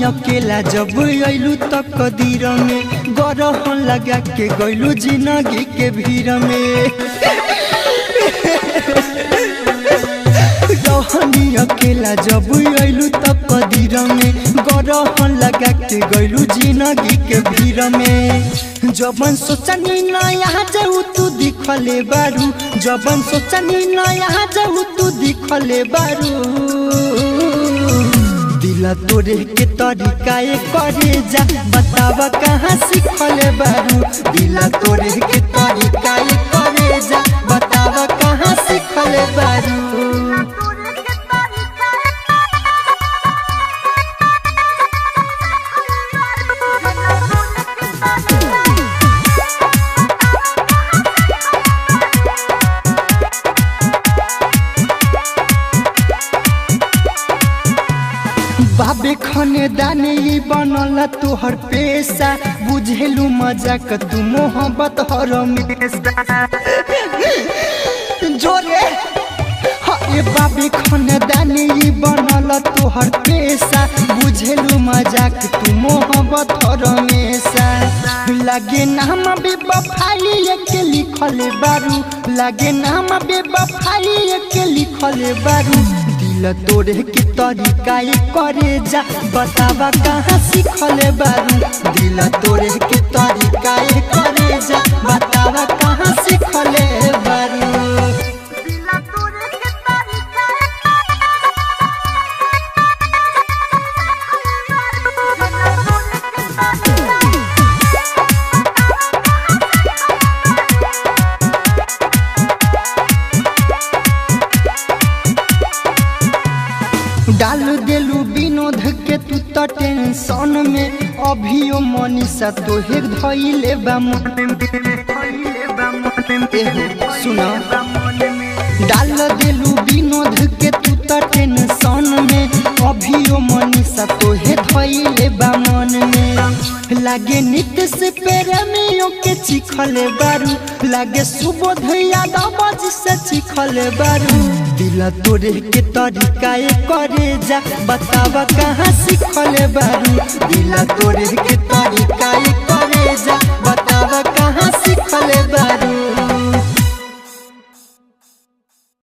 अकेला जब अइलू त कदीर में गरहन लगा के गइलू जिंदगी के भीड़ में। रहनी अकेला जब अइलू त कदीर में गरहन लगा के गइलू जिंदगी के भीड़ में। जबन सोचनी नया जाऊ तू दिखले बारू, जबन सोचनी नया जाऊ तू दिखले बारू। दिल तोरे के तरीका करे जा बतावा कहाँ सीखले बारू। दिल तोरे के तरीका करे जा बतावा कहाँ सीखले बारू। बाबे खने दाने बनल तोहर पेशा, बुझेलू मजाक तू मोहब्बत हर हमेशा। जोरे हे बाबे खने दाने बनल तोहर पेशा, बुझेलू मजाक तू मोहब्बत हर हमेशा। लागे नाम बेवफाई के लिखले बारू, लागे नाम बेवफाई के लिखले बारू। दिल तोरे के तरीका करे जा बतावा कहाँ सीखले बारू। दिल तोरे के तरीका करे जा बतावा कहाँ सीखले बारू। डाल देलू विनोद के तू तो टेंशन में, अभियो मनीषा तोहे धइले बा मन सुना। डाल देलू विनोद के तू तो टेंशन में, अभियो मनीषा तोहे धइले बा मन में। लागे नित्य से प्रेमियों के चिखले बारू, लागे सुबोध यादव से चिखले बारू। दिल तोरे के तरीका करे जा बतावा कहाँ सीखले बारू। दिल तोरे के तरीका करे जा बतावा कहाँ सीखले बारू।